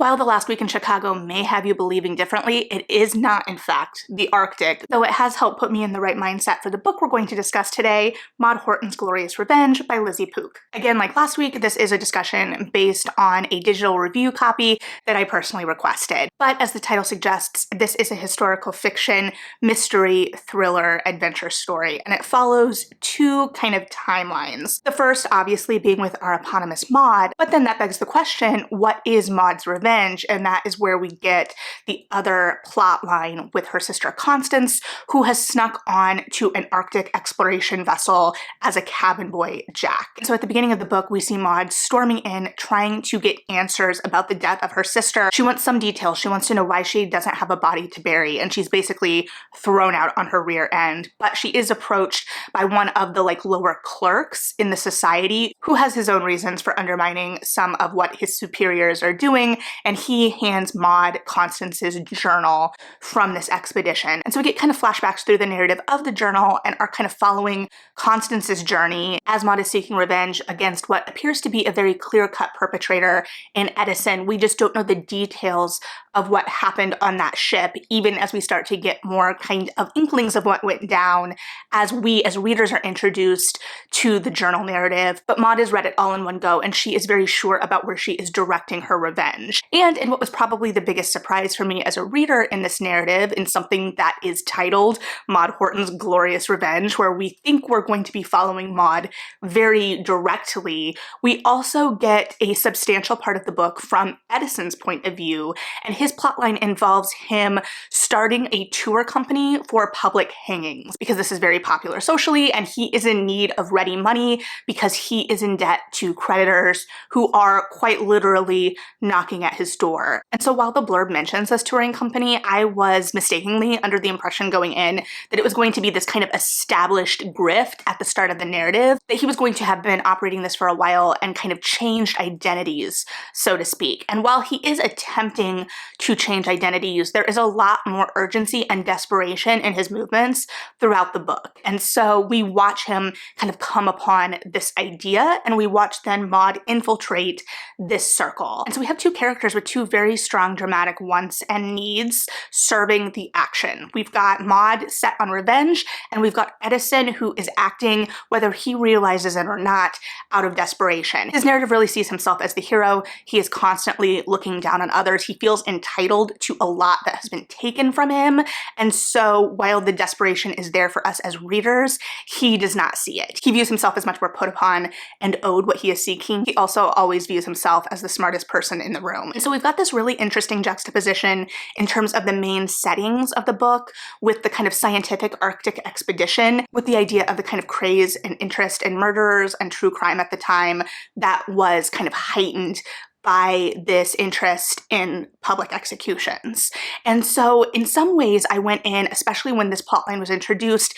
While the last week in Chicago may have you believing differently, it is not, in fact, the Arctic, though it has helped put me in the right mindset for the book we're going to discuss today, Maude Horton's Glorious Revenge by Lizzie Pook. Again, like last week, this is a discussion based on a digital review copy that I personally requested. But as the title suggests, this is a historical fiction, mystery, thriller, adventure story, and it follows two kind of timelines. The first, obviously, being with our eponymous Maude, but then that begs the question, what is Maude's revenge? And that is where we get the other plot line with her sister Constance, who has snuck on to an Arctic exploration vessel as a cabin boy, Jack. So at the beginning of the book, we see Maude storming in, trying to get answers about the death of her sister. She wants some details. She wants to know why she doesn't have a body to bury, and she's basically thrown out on her rear end. But she is approached by one of the lower clerks in the society who has his own reasons for undermining some of what his superiors are doing, and he hands Maude Constance's journal from this expedition. And so we get kind of flashbacks through the narrative of the journal and are kind of following Constance's journey as Maude is seeking revenge against what appears to be a very clear-cut perpetrator in Edison. We just don't know the details of what happened on that ship, even as we start to get more kind of inklings of what went down as we as readers are introduced to the journal narrative. But Maude has read it all in one go, and she is very sure about where she is directing her revenge. And in what was probably the biggest surprise for me as a reader in this narrative, in something that is titled Maude Horton's Glorious Revenge, where we think we're going to be following Maude very directly, we also get a substantial part of the book from Edison's point of view, and his plotline involves him starting a tour company for public hangings, because this is very popular socially, and he is in need of ready money because he is in debt to creditors who are quite literally knocking at his door. And so while the blurb mentions this touring company, I was mistakenly under the impression going in that it was going to be this kind of established grift at the start of the narrative, that he was going to have been operating this for a while and kind of changed identities, so to speak. And while he is attempting to change identities, there is a lot more urgency and desperation in his movements throughout the book. And so we watch him kind of come upon this idea, and we watch then Maude infiltrate this circle. And so we have two characters with two very strong dramatic wants and needs serving the action. We've got Maude set on revenge, and we've got Edison, who is acting, whether he realizes it or not, out of desperation. His narrative really sees himself as the hero. He is constantly looking down on others. He feels entitled to a lot that has been taken from him. And so while the desperation is there for us as readers, he does not see it. He views himself as much more put upon and owed what he is seeking. He also always views himself as the smartest person in the room. And so we've got this really interesting juxtaposition in terms of the main settings of the book, with the kind of scientific Arctic expedition, with the idea of the kind of craze and interest in murderers and true crime at the time that was kind of heightened by this interest in public executions. And so in some ways I went in, especially when this plotline was introduced,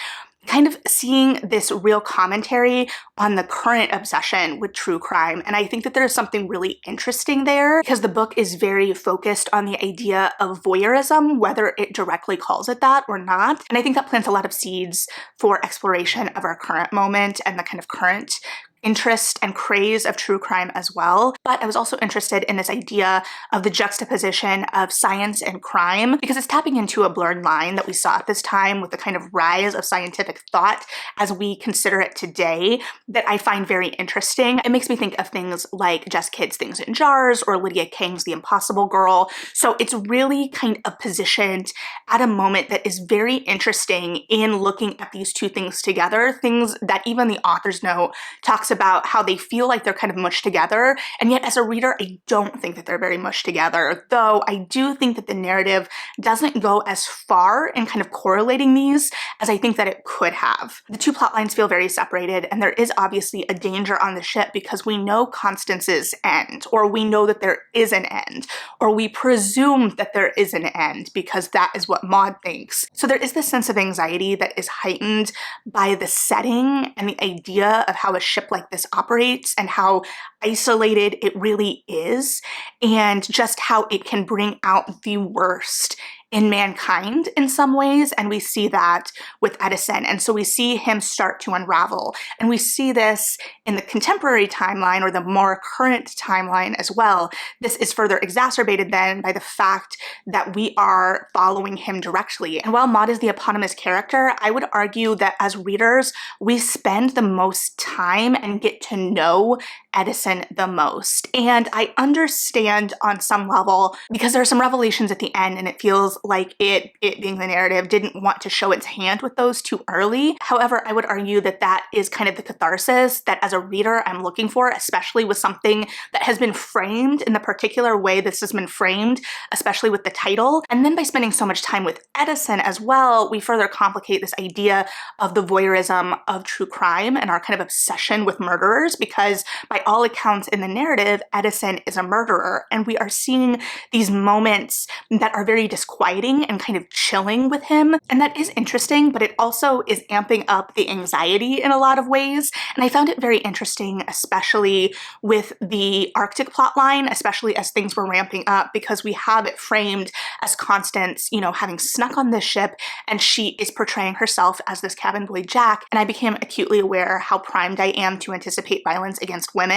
kind of seeing this real commentary on the current obsession with true crime. And I think that there's something really interesting there, because the book is very focused on the idea of voyeurism, whether it directly calls it that or not. And I think that plants a lot of seeds for exploration of our current moment and the kind of current interest and craze of true crime as well. But I was also interested in this idea of the juxtaposition of science and crime, because it's tapping into a blurred line that we saw at this time with the kind of rise of scientific thought as we consider it today that I find very interesting. It makes me think of things like Jess Kidd's Things in Jars or Lydia King's The Impossible Girl. So it's really kind of positioned at a moment that is very interesting in looking at these two things together, things that even the author's note talks about how they feel like they're kind of mushed together, and yet as a reader I don't think that they're very mushed together, though I do think that the narrative doesn't go as far in kind of correlating these as I think that it could have. The two plot lines feel very separated, and there is obviously a danger on the ship because we know Constance's end, or we know that there is an end, or we presume that there is an end because that is what Maude thinks. So there is this sense of anxiety that is heightened by the setting and the idea of how a ship like this operates and how isolated it really is, and just how it can bring out the worst in mankind in some ways, and we see that with Edison. And so we see him start to unravel. And we see this in the contemporary timeline, or the more current timeline as well. This is further exacerbated then by the fact that we are following him directly. And while Maude is the eponymous character, I would argue that as readers, we spend the most time and get to know Edison the most. And I understand on some level, because there are some revelations at the end and it feels like it being the narrative didn't want to show its hand with those too early. However, I would argue that that is kind of the catharsis that as a reader I'm looking for, especially with something that has been framed in the particular way this has been framed, especially with the title. And then by spending so much time with Edison as well, we further complicate this idea of the voyeurism of true crime and our kind of obsession with murderers, because by all accounts in the narrative, Edison is a murderer, and we are seeing these moments that are very disquieting and kind of chilling with him. And that is interesting, but it also is amping up the anxiety in a lot of ways. And I found it very interesting, especially with the Arctic plotline, especially as things were ramping up, because we have it framed as Constance, you know, having snuck on this ship, and she is portraying herself as this cabin boy Jack. And I became acutely aware how primed I am to anticipate violence against women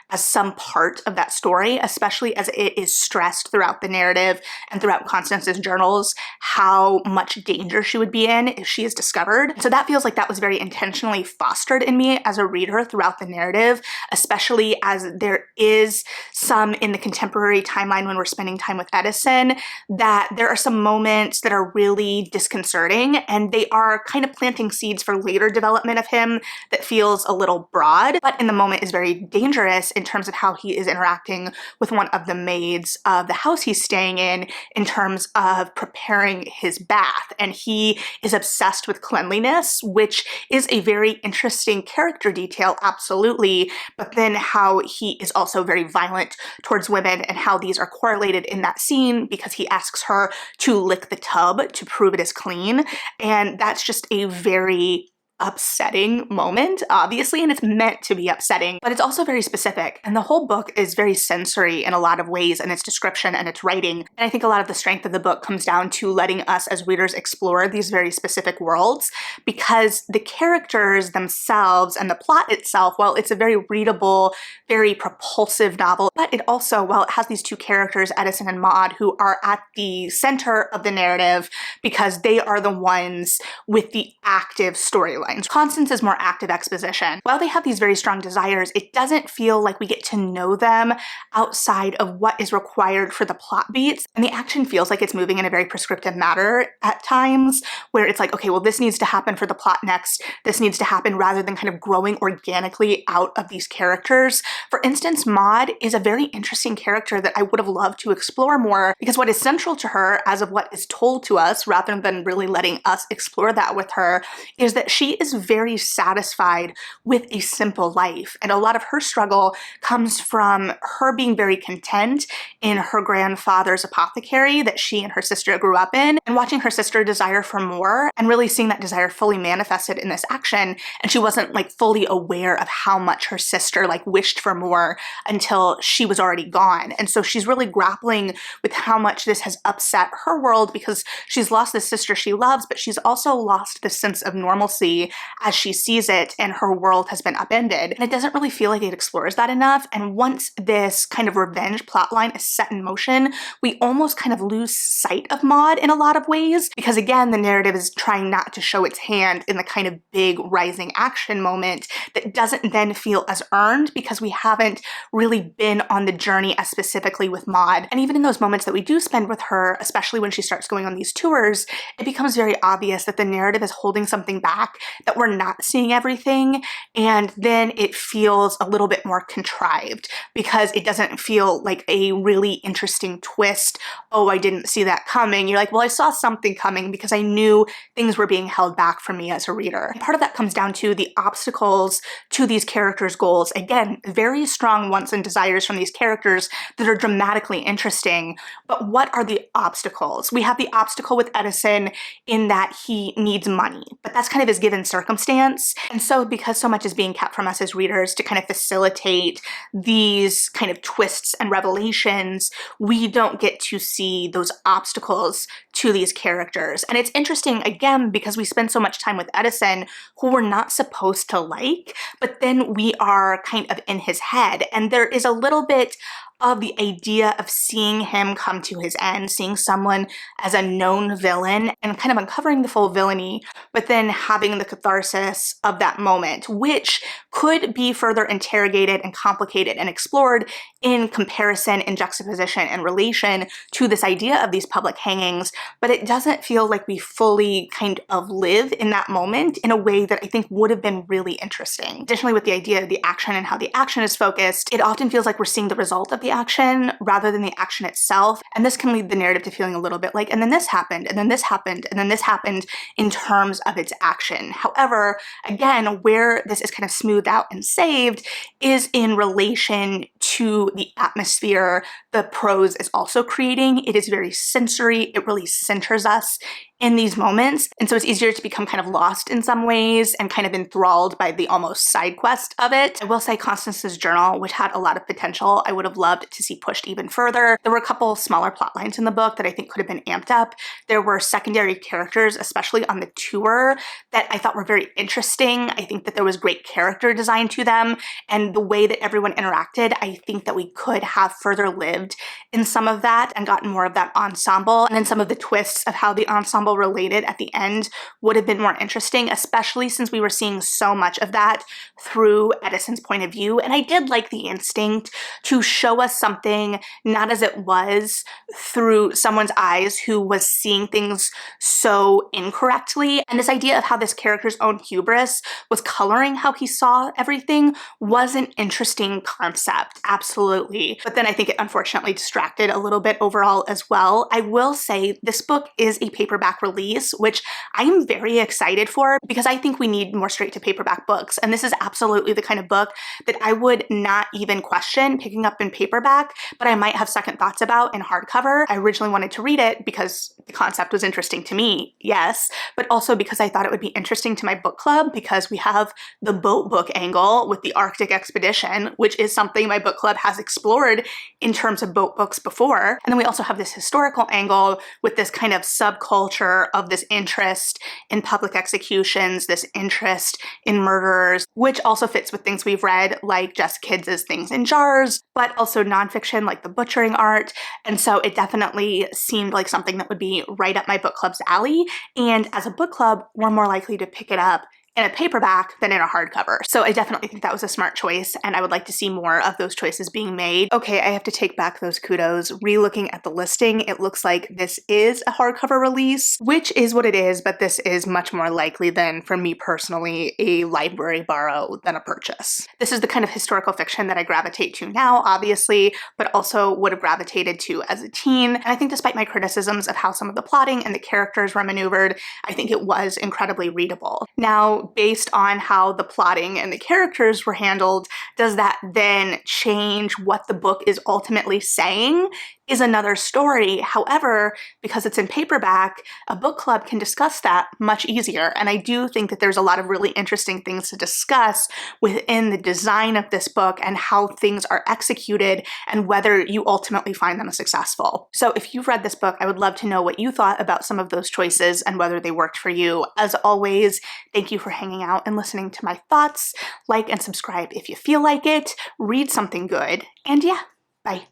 as some part of that story, especially as it is stressed throughout the narrative and throughout Constance's journals how much danger she would be in if she is discovered. So that feels like that was very intentionally fostered in me as a reader throughout the narrative, especially as there is some in the contemporary timeline when we're spending time with Edison, that there are some moments that are really disconcerting, and they are kind of planting seeds for later development of him that feels a little broad, but in the moment is very dangerous in terms of how he is interacting with one of the maids of the house he's staying in terms of preparing his bath. And he is obsessed with cleanliness, which is a very interesting character detail, absolutely, but then how he is also very violent towards women and how these are correlated in that scene because he asks her to lick the tub to prove it is clean. And that's just a very upsetting moment, obviously, and it's meant to be upsetting, but it's also very specific. And the whole book is very sensory in a lot of ways in its description and its writing. And I think a lot of the strength of the book comes down to letting us as readers explore these very specific worlds, because the characters themselves and the plot itself, while it's a very readable, very propulsive novel, but it also, while it has these two characters, Edison and Maude, who are at the center of the narrative because they are the ones with the active storyline. Constance is more active exposition. While they have these very strong desires, it doesn't feel like we get to know them outside of what is required for the plot beats. And the action feels like it's moving in a very prescriptive manner at times, where it's like, okay, well, this needs to happen for the plot next. This needs to happen, rather than kind of growing organically out of these characters. For instance, Maude is a very interesting character that I would have loved to explore more, because what is central to her, as of what is told to us, rather than really letting us explore that with her, is that she is very satisfied with a simple life. And a lot of her struggle comes from her being very content in her grandfather's apothecary that she and her sister grew up in, and watching her sister desire for more and really seeing that desire fully manifested in this action. And she wasn't like fully aware of how much her sister like wished for more until she was already gone. And so she's really grappling with how much this has upset her world, because she's lost the sister she loves, but she's also lost the sense of normalcy as she sees it, and her world has been upended. And it doesn't really feel like it explores that enough. And once this kind of revenge plotline is set in motion, we almost kind of lose sight of Maude in a lot of ways, because again, the narrative is trying not to show its hand in the kind of big rising action moment that doesn't then feel as earned, because we haven't really been on the journey as specifically with Maude. And even in those moments that we do spend with her, especially when she starts going on these tours, it becomes very obvious that the narrative is holding something back, that we're not seeing everything, and then it feels a little bit more contrived because it doesn't feel like a really interesting twist. Oh, I didn't see that coming. You're like, well, I saw something coming because I knew things were being held back from me as a reader. And part of that comes down to the obstacles to these characters' goals. Again, very strong wants and desires from these characters that are dramatically interesting, but what are the obstacles? We have the obstacle with Edison in that he needs money, but that's kind of his given given circumstance. And so because so much is being kept from us as readers to kind of facilitate these kind of twists and revelations, we don't get to see those obstacles to these characters. And it's interesting, again, because we spend so much time with Edison, who we're not supposed to like, but then we are kind of in his head. And there is a little bit of the idea of seeing him come to his end, seeing someone as a known villain and kind of uncovering the full villainy, but then having the catharsis of that moment, which could be further interrogated and complicated and explored in comparison and juxtaposition and relation to this idea of these public hangings, but it doesn't feel like we fully kind of live in that moment in a way that I think would have been really interesting. Additionally, with the idea of the action and how the action is focused, it often feels like we're seeing the result of the action rather than the action itself. And this can lead the narrative to feeling a little bit like, and then this happened, and then this happened, and then this happened in terms of its action. However, again, where this is kind of smoothed out and saved is in relation to the atmosphere the prose is also creating. It is very sensory. It really centers us in these moments. And so it's easier to become kind of lost in some ways and kind of enthralled by the almost side quest of it. I will say Constance's journal, which had a lot of potential, I would have loved to see pushed even further. There were a couple smaller plot lines in the book that I think could have been amped up. There were secondary characters, especially on the tour, that I thought were very interesting. I think that there was great character design to them, and the way that everyone interacted, I think that we could have further lived in some of that and gotten more of that ensemble, and then some of the twists of how the ensemble related at the end would have been more interesting, especially since we were seeing so much of that through Edison's point of view. And I did like the instinct to show us something not as it was through someone's eyes who was seeing things so incorrectly. And this idea of how this character's own hubris was coloring how he saw everything was an interesting concept, absolutely. But then I think it unfortunately distracted a little bit overall as well. I will say this book is a paperback release, which I am very excited for because I think we need more straight to paperback books. And this is absolutely the kind of book that I would not even question picking up in paperback, but I might have second thoughts about in hardcover. I originally wanted to read it because the concept was interesting to me, yes, but also because I thought it would be interesting to my book club because we have the boat book angle with the Arctic expedition, which is something my book club has explored in terms of boat books before. And then we also have this historical angle with this kind of subculture of this interest in public executions, this interest in murderers, which also fits with things we've read like Jess Kidd's Things in Jars, but also nonfiction like the butchering art. And so it definitely seemed like something that would be right up my book club's alley. And as a book club, we're more likely to pick it up in a paperback than in a hardcover. So I definitely think that was a smart choice, and I would like to see more of those choices being made. Okay, I have to take back those kudos. Re-looking at the listing, it looks like this is a hardcover release, which is what it is, but this is much more likely than, for me personally, a library borrow than a purchase. This is the kind of historical fiction that I gravitate to now, obviously, but also would have gravitated to as a teen. And I think despite my criticisms of how some of the plotting and the characters were maneuvered, I think it was incredibly readable. Now, based on how the plotting and the characters were handled, does that then change what the book is ultimately saying? Is another story. However, because it's in paperback, a book club can discuss that much easier. And I do think that there's a lot of really interesting things to discuss within the design of this book and how things are executed and whether you ultimately find them successful. So if you've read this book, I would love to know what you thought about some of those choices and whether they worked for you. As always, thank you for hanging out and listening to my thoughts. Like and subscribe if you feel like it. Read something good. And yeah, bye.